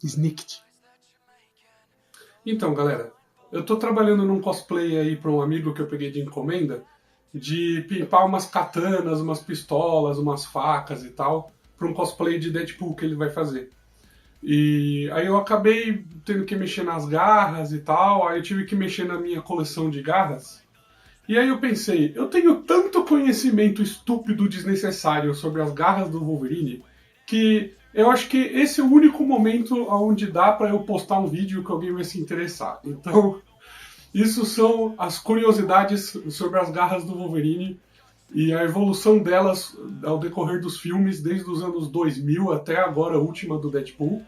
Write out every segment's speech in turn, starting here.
Snicked. Então, galera, eu tô trabalhando num cosplay aí pra um amigo que eu peguei de encomenda, de pimpar umas katanas, umas pistolas, umas facas e tal, pra um cosplay de Deadpool que ele vai fazer. E aí eu acabei tendo que mexer nas garras e tal, aí eu tive que mexer na minha coleção de garras. E aí eu pensei, eu tenho tanto conhecimento estúpido desnecessário sobre as garras do Wolverine que eu acho que esse é o único momento onde dá pra eu postar um vídeo que alguém vai se interessar. Então, isso são as curiosidades sobre as garras do Wolverine e a evolução delas ao decorrer dos filmes, desde os anos 2000 até agora, a última do Deadpool.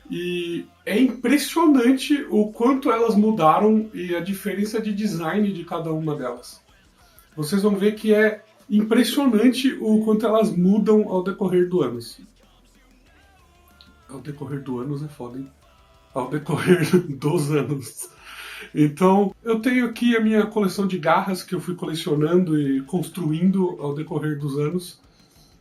E é impressionante o quanto elas mudaram e a diferença de design de cada uma delas. Vocês vão ver que é impressionante o quanto elas mudam ao decorrer do anos. Ao decorrer do anos é foda, hein? Ao decorrer dos anos. Então, eu tenho aqui a minha coleção de garras que eu fui colecionando e construindo ao decorrer dos anos.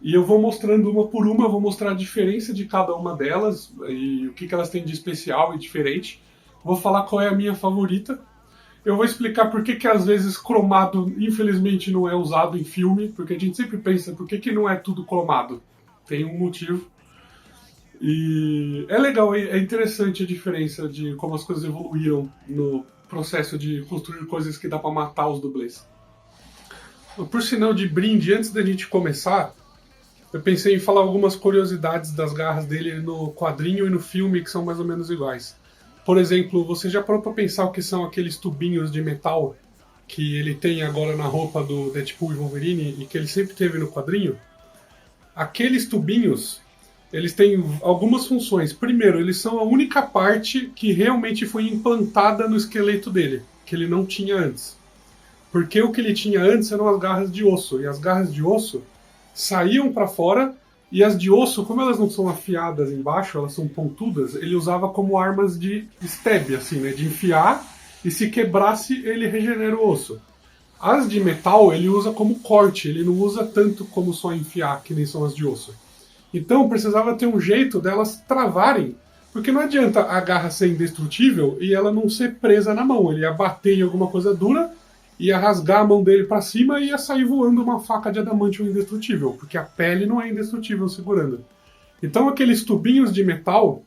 E eu vou mostrando uma por uma, vou mostrar a diferença de cada uma delas e o que elas têm de especial e diferente. Vou falar qual é a minha favorita. Eu vou explicar por que às vezes cromado, infelizmente, não é usado em filme, porque a gente sempre pensa por que não é tudo cromado. Tem um motivo. E é legal, é interessante a diferença de como as coisas evoluíram no processo de construir coisas que dá pra matar os dublês. Por sinal de brinde, antes da gente começar, eu pensei em falar algumas curiosidades das garras dele no quadrinho e no filme que são mais ou menos iguais. Por exemplo, você já parou pra pensar o que são aqueles tubinhos de metal que ele tem agora na roupa do Deadpool e Wolverine e que ele sempre teve no quadrinho? Aqueles tubinhos, eles têm algumas funções. Primeiro, eles são a única parte que realmente foi implantada no esqueleto dele, que ele não tinha antes. Porque o que ele tinha antes eram as garras de osso, e as garras de osso saíam para fora, e as de osso, como elas não são afiadas embaixo, elas são pontudas, ele usava como armas de stab, assim, né, de enfiar, e se quebrasse, ele regenera o osso. As de metal, ele usa como corte, ele não usa tanto como só enfiar, que nem são as de osso. Então precisava ter um jeito delas travarem, porque não adianta a garra ser indestrutível e ela não ser presa na mão. Ele ia bater em alguma coisa dura, ia rasgar a mão dele para cima e ia sair voando uma faca de adamantium indestrutível, porque a pele não é indestrutível segurando. Então aqueles tubinhos de metal,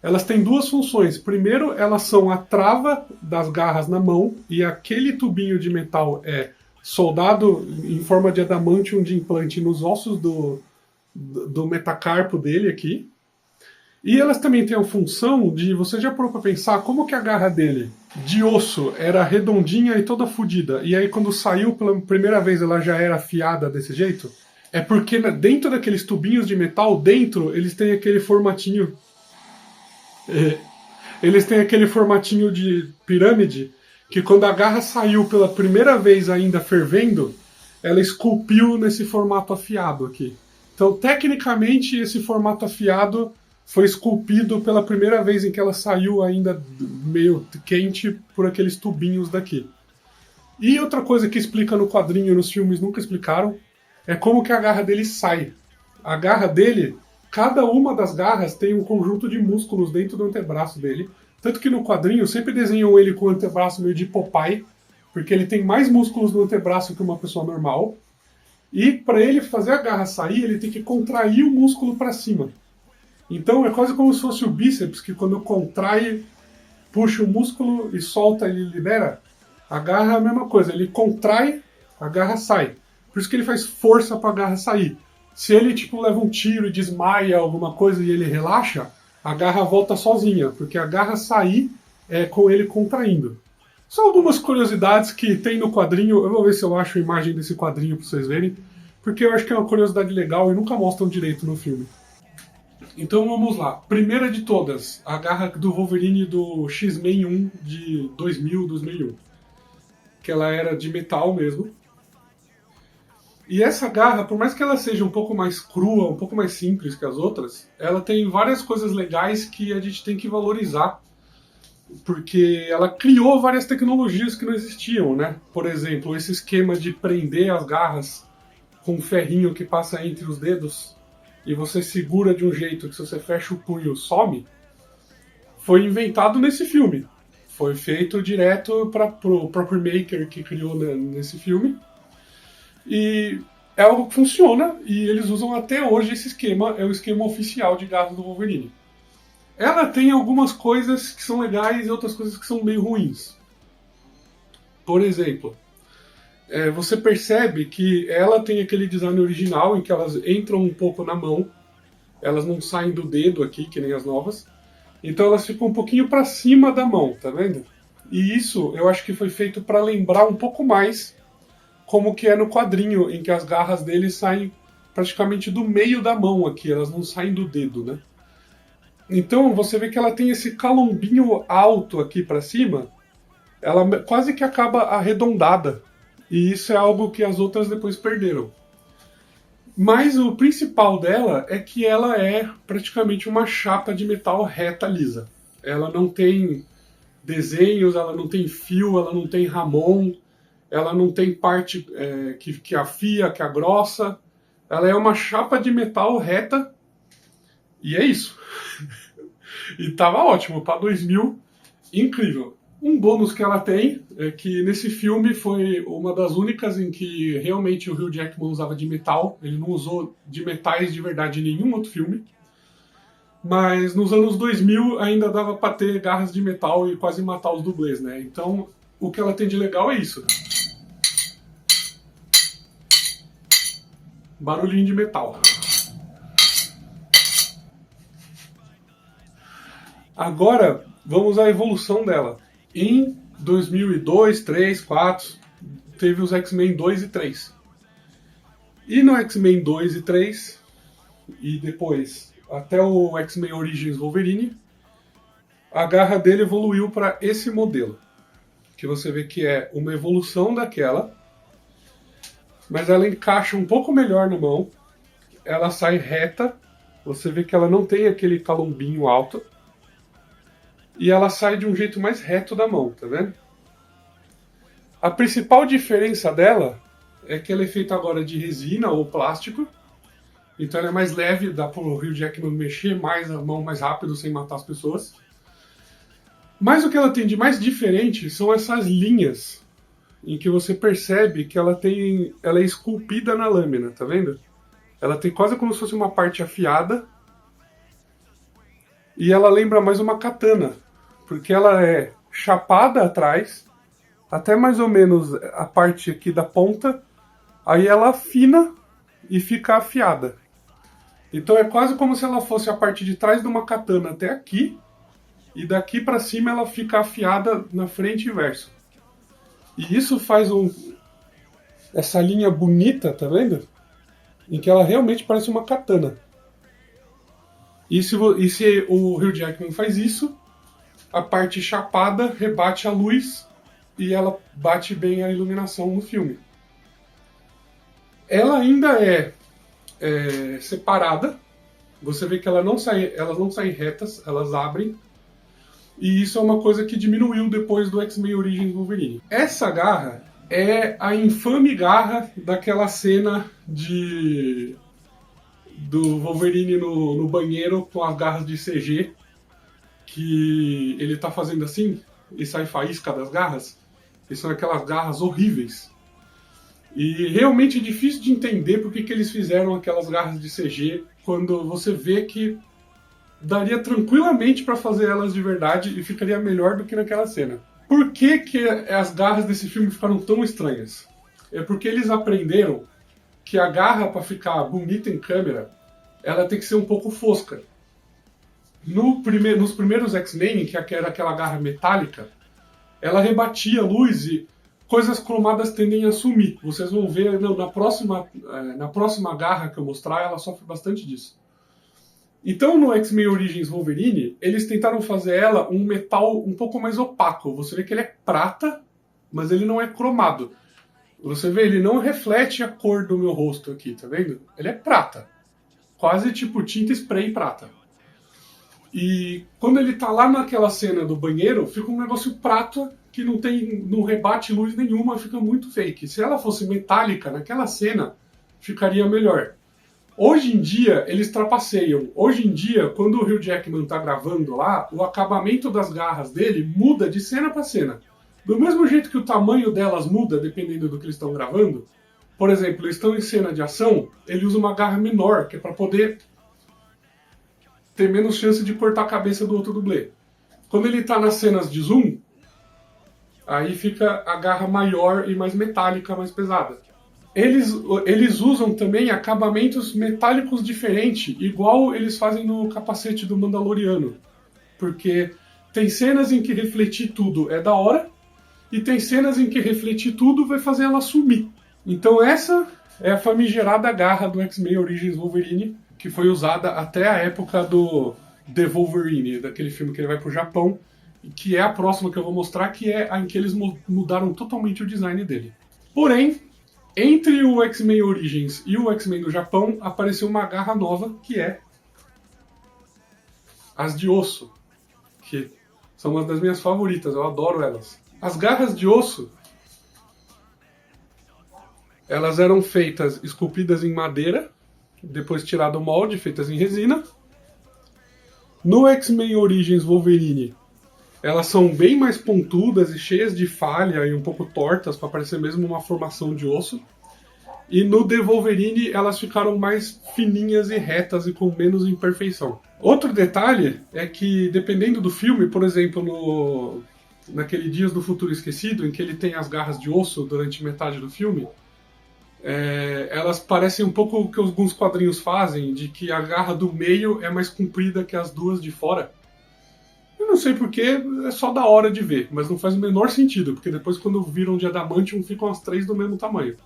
elas têm duas funções. Primeiro, elas são a trava das garras na mão, e aquele tubinho de metal é soldado em forma de adamantium de implante nos ossos do metacarpo dele aqui. E elas também têm a função de, você já parou pra pensar como que a garra dele, de osso, era redondinha e toda fodida, e aí quando saiu pela primeira vez ela já era afiada desse jeito? É porque dentro daqueles tubinhos de metal, dentro, eles têm aquele formatinho... eles têm aquele formatinho de pirâmide, que quando a garra saiu pela primeira vez ainda fervendo, ela esculpiu nesse formato afiado aqui. Então, tecnicamente, esse formato afiado foi esculpido pela primeira vez em que ela saiu ainda meio quente por aqueles tubinhos daqui. E outra coisa que explica no quadrinho e nos filmes nunca explicaram é como que a garra dele sai. A garra dele, cada uma das garras tem um conjunto de músculos dentro do antebraço dele. Tanto que no quadrinho sempre desenham ele com o antebraço meio de Popeye, porque ele tem mais músculos no antebraço que uma pessoa normal. E para ele fazer a garra sair, ele tem que contrair o músculo para cima. Então é quase como se fosse o bíceps, que quando contrai, puxa o músculo e solta, ele libera. A garra é a mesma coisa, ele contrai, a garra sai. Por isso que ele faz força para a garra sair. Se ele tipo leva um tiro e desmaia alguma coisa e ele relaxa, a garra volta sozinha, porque a garra sair é com ele contraindo. São algumas curiosidades que tem no quadrinho. Eu vou ver se eu acho a imagem desse quadrinho para vocês verem, porque eu acho que é uma curiosidade legal e nunca mostram direito no filme. Então vamos lá. Primeira de todas, a garra do Wolverine do X-Men 1 de 2000, 2001. Que ela era de metal mesmo. E essa garra, por mais que ela seja um pouco mais crua, um pouco mais simples que as outras, ela tem várias coisas legais que a gente tem que valorizar. Porque ela criou várias tecnologias que não existiam, né? Por exemplo, esse esquema de prender as garras com um ferrinho que passa entre os dedos e você segura de um jeito que se você fecha o punho some. foi inventado nesse filme. Foi feito direto para o próprio Maker que criou nesse filme. E é algo que funciona e eles usam até hoje esse esquema, é o esquema oficial de garras do Wolverine. Ela tem algumas coisas que são legais e outras coisas que são meio ruins. Por exemplo, você percebe que ela tem aquele design original em que elas entram um pouco na mão, elas não saem do dedo aqui, que nem as novas, então elas ficam um pouquinho para cima da mão, tá vendo? E isso eu acho que foi feito para lembrar um pouco mais como que é no quadrinho, em que as garras dele saem praticamente do meio da mão aqui, elas não saem do dedo, né? Então você vê que ela tem esse calombinho alto aqui para cima, ela quase que acaba arredondada. E isso é algo que as outras depois perderam. Mas o principal dela é que ela é praticamente uma chapa de metal reta lisa. Ela não tem desenhos, ela não tem fio, ela não tem ramon, ela não tem parte que afia, que agrossa. Ela é uma chapa de metal reta e é isso. E tava ótimo, para 2000, incrível. Um bônus que ela tem é que nesse filme foi uma das únicas em que realmente o Hugh Jackman usava de metal. Ele não usou de metais de verdade em nenhum outro filme. Mas nos anos 2000 ainda dava para ter garras de metal e quase matar os dublês, né? Então o que ela tem de legal é isso. Barulhinho de metal. Agora vamos à evolução dela. Em 2002, 3, 4, teve os X-Men 2 e 3. E no X-Men 2 e 3, e depois até o X-Men Origins Wolverine, a garra dele evoluiu para esse modelo. Que você vê que é uma evolução daquela, mas ela encaixa um pouco melhor na mão, ela sai reta, você vê que ela não tem aquele calombinho alto, e ela sai de um jeito mais reto da mão, tá vendo? A principal diferença dela é que ela é feita agora de resina ou plástico, então ela é mais leve, dá pro Hugh Jackman mexer mais a mão mais rápido sem matar as pessoas. Mas o que ela tem de mais diferente são essas linhas, em que você percebe que ela é esculpida na lâmina, tá vendo? Ela tem quase como se fosse uma parte afiada, e ela lembra mais uma katana, porque ela é chapada atrás, até mais ou menos a parte aqui da ponta, aí ela afina e fica afiada. Então é quase como se ela fosse a parte de trás de uma katana até aqui, e daqui para cima ela fica afiada na frente e verso. E isso faz essa linha bonita, tá vendo? Em que ela realmente parece uma katana. E se o Hugh Jackman faz isso, a parte chapada rebate a luz e ela bate bem a iluminação no filme. Ela ainda é separada, você vê que elas não saem retas, elas abrem, e isso é uma coisa que diminuiu depois do X-Men Origins Wolverine. Essa garra é a infame garra daquela cena do Wolverine no banheiro com as garras de CG, que ele tá fazendo assim e sai faísca das garras, e são aquelas garras horríveis. E realmente é difícil de entender porque que eles fizeram aquelas garras de CG quando você vê que daria tranquilamente para fazer elas de verdade e ficaria melhor do que naquela cena. Por que as garras desse filme ficaram tão estranhas? É porque eles aprenderam que a garra, para ficar bonita em câmera, ela tem que ser um pouco fosca. Nos primeiros X-Men, que era aquela garra metálica, ela rebatia a luz e coisas cromadas tendem a sumir. Vocês vão ver na próxima garra que eu mostrar, ela sofre bastante disso. Então no X-Men Origins Wolverine, eles tentaram fazer ela um metal um pouco mais opaco. Você vê que ele é prata, mas ele não é cromado. Você vê, ele não reflete a cor do meu rosto aqui, tá vendo? Ele é prata. Quase tipo tinta spray prata. E quando ele tá lá naquela cena do banheiro, fica um negócio prata que não rebate luz nenhuma, fica muito fake. Se ela fosse metálica, naquela cena, ficaria melhor. Hoje em dia, eles trapaceiam. Hoje em dia, quando o Hugh Jackman tá gravando lá, o acabamento das garras dele muda de cena para cena. Do mesmo jeito que o tamanho delas muda, dependendo do que eles estão gravando. Por exemplo, eles estão em cena de ação, ele usa uma garra menor, que é para poder ter menos chance de cortar a cabeça do outro dublê. Quando ele tá nas cenas de zoom, aí fica a garra maior e mais metálica, mais pesada. Eles usam também acabamentos metálicos diferentes, igual eles fazem no capacete do Mandaloriano. Porque tem cenas em que refletir tudo é da hora, e tem cenas em que refletir tudo vai fazer ela sumir. Então essa é a famigerada garra do X-Men Origins Wolverine, que foi usada até a época do The Wolverine, daquele filme que ele vai pro Japão, que é a próxima que eu vou mostrar, que é a em que eles mudaram totalmente o design dele. Porém, entre o X-Men Origins e o X-Men do Japão, apareceu uma garra nova, que é as de osso, que são uma das minhas favoritas, eu adoro elas. As garras de osso, elas eram feitas, esculpidas em madeira, depois tirado o molde, feitas em resina. No X-Men Origins Wolverine, elas são bem mais pontudas e cheias de falha e um pouco tortas, para parecer mesmo uma formação de osso. E no The Wolverine, elas ficaram mais fininhas e retas e com menos imperfeição. Outro detalhe é que, dependendo do filme, por exemplo, naquele Dias do Futuro Esquecido, em que ele tem as garras de osso durante metade do filme, elas parecem um pouco o que alguns quadrinhos fazem, de que a garra do meio é mais comprida que as duas de fora. Eu não sei porquê, é só da hora de ver, mas não faz o menor sentido, porque depois quando viram de adamantium ficam as três do mesmo tamanho.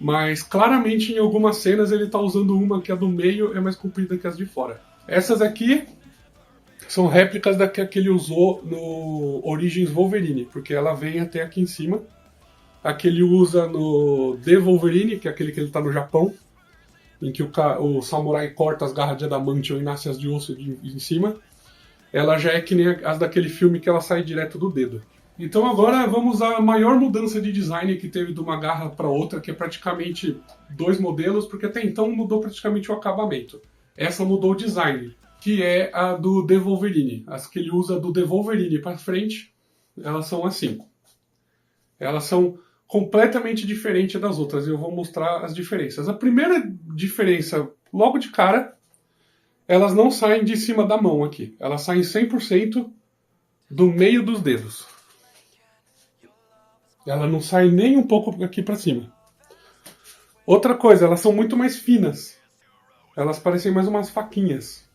Mas claramente em algumas cenas ele está usando uma que a do meio é mais comprida que as de fora. Essas aqui são réplicas da que ele usou no Origins Wolverine, porque ela vem até aqui em cima. A que ele usa no The Wolverine, que é aquele que ele está no Japão, em que o samurai corta as garras de adamantium e nasce as de osso em cima. Ela já é que nem as daquele filme que ela sai direto do dedo. Então agora vamos à maior mudança de design que teve de uma garra para outra, que é praticamente 2 modelos, porque até então mudou praticamente o acabamento. Essa mudou o design, que é a do The Wolverine. As que ele usa do The Wolverine para frente, elas são assim. Elas são completamente diferentes das outras, e eu vou mostrar as diferenças. A primeira diferença, logo de cara, elas não saem de cima da mão aqui. Elas saem 100% do meio dos dedos. Ela não sai nem um pouco aqui para cima. Outra coisa, elas são muito mais finas. Elas parecem mais umas faquinhas.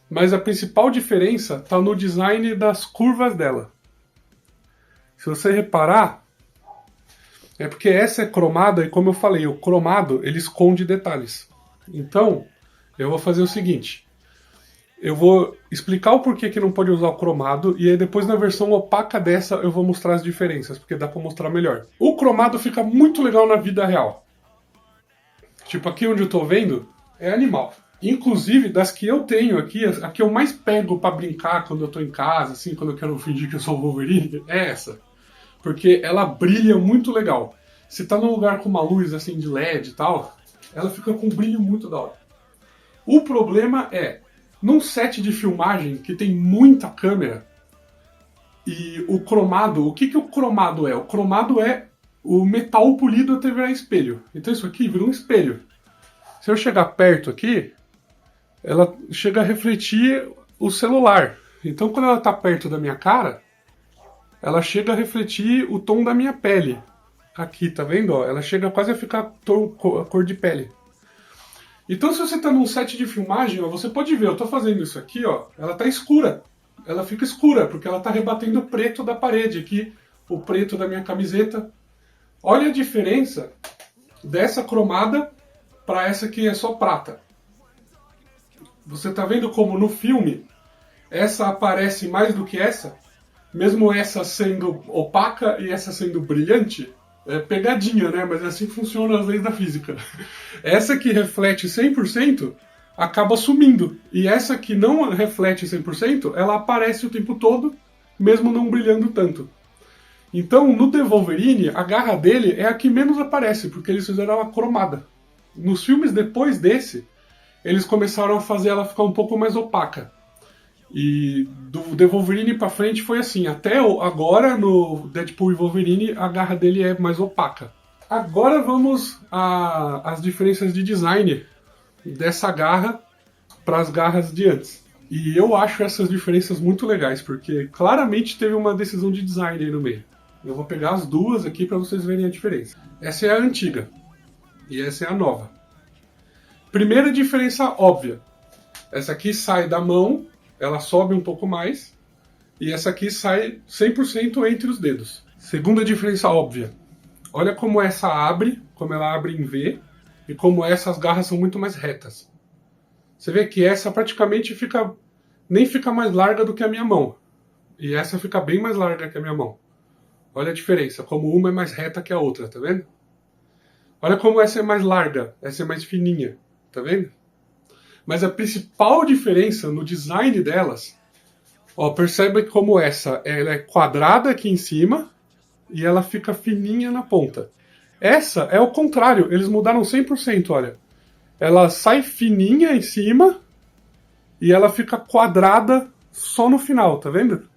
Mas a principal diferença está no design das curvas dela. Se você reparar, é porque essa é cromada, e como eu falei, o cromado ele esconde detalhes. Então, eu vou fazer o seguinte. Eu vou explicar o porquê que não pode usar o cromado, e aí depois na versão opaca dessa eu vou mostrar as diferenças, porque dá pra mostrar melhor. O cromado fica muito legal na vida real. Tipo, aqui onde eu tô vendo, é animal. Inclusive, das que eu tenho aqui, a que eu mais pego pra brincar quando eu tô em casa, assim, quando eu quero fingir que eu sou o Wolverine, é essa. Porque ela brilha muito legal. Se tá num lugar com uma luz assim de LED e tal, ela fica com um brilho muito da hora. O problema é, num set de filmagem que tem muita câmera, e o cromado, o que o cromado é? O cromado é o metal polido até virar espelho. Então isso aqui vira um espelho. Se eu chegar perto aqui, ela chega a refletir o celular. Então quando ela está perto da minha cara, ela chega a refletir o tom da minha pele. Aqui, tá vendo? Ó, ela chega quase a ficar a cor de pele. Então se você está num set de filmagem, ó, você pode ver, eu estou fazendo isso aqui, ó, ela está escura. Ela fica escura, porque ela está rebatendo o preto da parede aqui, o preto da minha camiseta. Olha a diferença dessa cromada para essa que é só prata. Você está vendo como no filme essa aparece mais do que essa? Mesmo essa sendo opaca e essa sendo brilhante? É pegadinha, né? Mas é assim que funcionam as leis da física. Essa que reflete 100% acaba sumindo. E essa que não reflete 100%, ela aparece o tempo todo, mesmo não brilhando tanto. Então, no The Wolverine, a garra dele é a que menos aparece, porque eles fizeram ela cromada. Nos filmes depois desse, eles começaram a fazer ela ficar um pouco mais opaca. E do The Wolverine pra frente foi assim. Até agora, no Deadpool e Wolverine, a garra dele é mais opaca. Agora vamos às diferenças de design dessa garra para as garras de antes. E eu acho essas diferenças muito legais, porque claramente teve uma decisão de design aí no meio. Eu vou pegar as duas aqui para vocês verem a diferença. Essa é a antiga e essa é a nova. Primeira diferença óbvia. Essa aqui sai da mão, ela sobe um pouco mais, e essa aqui sai 100% entre os dedos. Segunda diferença óbvia. Olha como essa abre, como ela abre em V, e como essas garras são muito mais retas. Você vê que essa praticamente nem fica mais larga do que a minha mão. E essa fica bem mais larga que a minha mão. Olha a diferença, como uma é mais reta que a outra, tá vendo? Olha como essa é mais larga, essa é mais fininha, tá vendo? Mas a principal diferença no design delas, ó, percebe como ela é quadrada aqui em cima e ela fica fininha na ponta. Essa é o contrário, eles mudaram 100%, olha. Ela sai fininha em cima e ela fica quadrada só no final, tá vendo?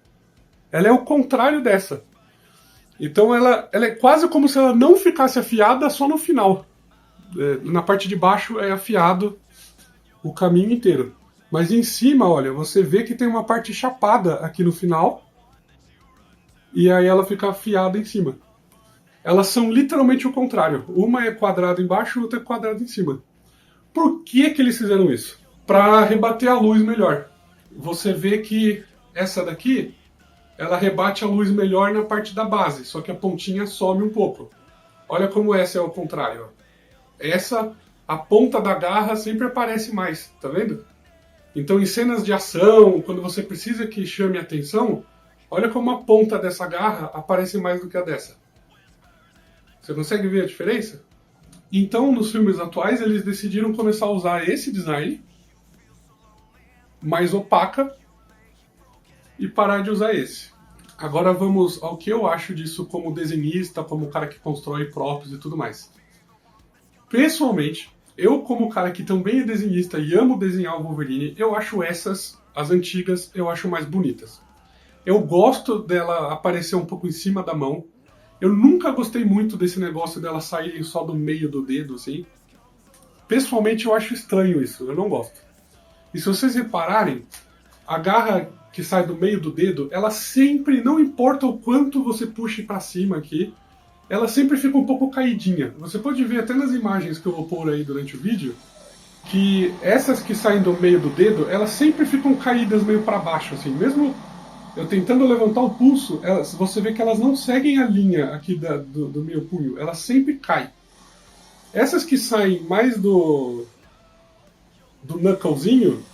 Ela é o contrário dessa. Então ela é quase como se ela não ficasse afiada só no final. Na parte de baixo é afiado o caminho inteiro. Mas em cima, olha, você vê que tem uma parte chapada aqui no final. E aí ela fica afiada em cima. Elas são literalmente o contrário. Uma é quadrada embaixo e outra é quadrada em cima. Por que eles fizeram isso? Para rebater a luz melhor. Você vê que essa daqui, ela rebate a luz melhor na parte da base, só que a pontinha some um pouco. Olha como essa é o contrário. Essa, a ponta da garra sempre aparece mais, tá vendo? Então em cenas de ação, quando você precisa que chame a atenção, olha como a ponta dessa garra aparece mais do que a dessa. Você consegue ver a diferença? Então, nos filmes atuais, eles decidiram começar a usar esse design mais opaca e parar de usar esse. Agora vamos ao que eu acho disso como desenhista, como cara que constrói props e tudo mais. Pessoalmente, eu como cara que também é desenhista e amo desenhar o Wolverine, eu acho essas, as antigas, eu acho mais bonitas. Eu gosto dela aparecer um pouco em cima da mão. Eu nunca gostei muito desse negócio dela sair só do meio do dedo, assim. Pessoalmente, eu acho estranho isso, eu não gosto. E se vocês repararem, a garra que sai do meio do dedo, ela sempre, não importa o quanto você puxe pra cima aqui, ela sempre fica um pouco caidinha. Você pode ver até nas imagens que eu vou pôr aí durante o vídeo, que essas que saem do meio do dedo, elas sempre ficam caídas meio pra baixo, assim. Mesmo eu tentando levantar o pulso, você vê que elas não seguem a linha aqui do meu punho, elas sempre caem. Essas que saem mais do knucklezinho,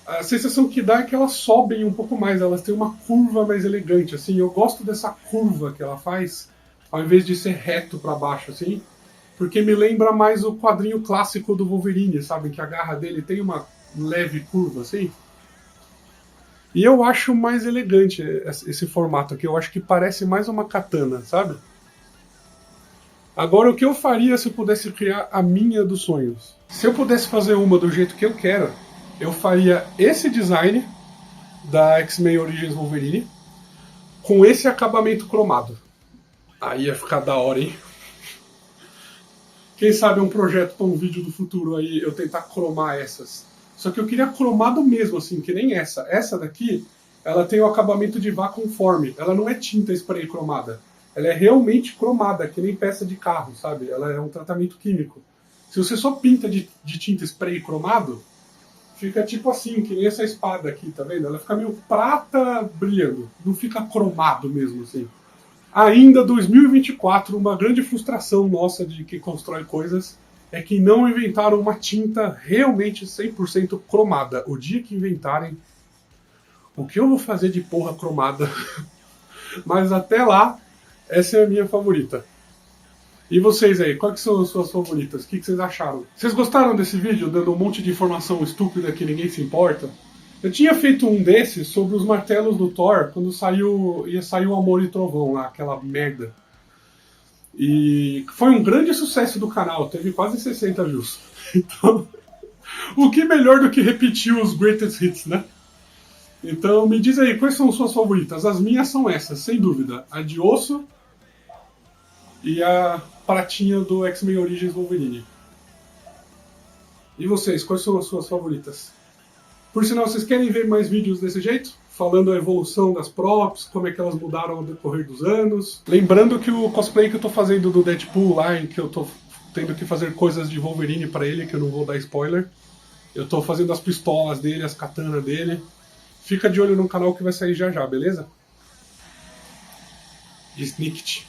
a sensação que dá é que elas sobem um pouco mais, elas têm uma curva mais elegante, assim. Eu gosto dessa curva que ela faz, ao invés de ser reto para baixo, assim, porque me lembra mais o quadrinho clássico do Wolverine, sabe? Que a garra dele tem uma leve curva, assim. E eu acho mais elegante esse formato aqui, eu acho que parece mais uma katana, sabe? Agora, o que eu faria se eu pudesse criar a minha dos sonhos? Se eu pudesse fazer uma do jeito que eu quero, eu faria esse design da X-Men Origins Wolverine com esse acabamento cromado. Aí ia ficar da hora, hein? Quem sabe um projeto para um vídeo do futuro aí, eu tentar cromar essas. Só que eu queria cromado mesmo, assim, que nem essa. Essa daqui, ela tem o acabamento de vacuum form. Ela não é tinta spray cromada. Ela é realmente cromada, que nem peça de carro, sabe? Ela é um tratamento químico. Se você só pinta de tinta spray cromado, fica tipo assim, que nem essa espada aqui, tá vendo? Ela fica meio prata brilhando. Não fica cromado mesmo, assim. Ainda 2024, uma grande frustração nossa de que constrói coisas é que não inventaram uma tinta realmente 100% cromada. O dia que inventarem, o que eu vou fazer de porra cromada? Mas até lá, essa é a minha favorita. E vocês aí, quais são as suas favoritas? O que vocês acharam? Vocês gostaram desse vídeo, dando um monte de informação estúpida que ninguém se importa? Eu tinha feito um desses sobre os martelos do Thor, quando ia sair o Amor e Trovão lá, aquela merda. E foi um grande sucesso do canal, teve quase 60 views. Então, o que melhor do que repetir os greatest hits, né? Então me diz aí, quais são suas favoritas? As minhas são essas, sem dúvida. A de osso e a pratinha do X-Men Origins Wolverine. E vocês, quais são as suas favoritas? Por sinal, vocês querem ver mais vídeos desse jeito? Falando a evolução das props, como é que elas mudaram ao decorrer dos anos. Lembrando que o cosplay que eu tô fazendo do Deadpool lá, em que eu tô tendo que fazer coisas de Wolverine pra ele, que eu não vou dar spoiler. Eu tô fazendo as pistolas dele, as katanas dele. Fica de olho no canal que vai sair já já, beleza? Snicked.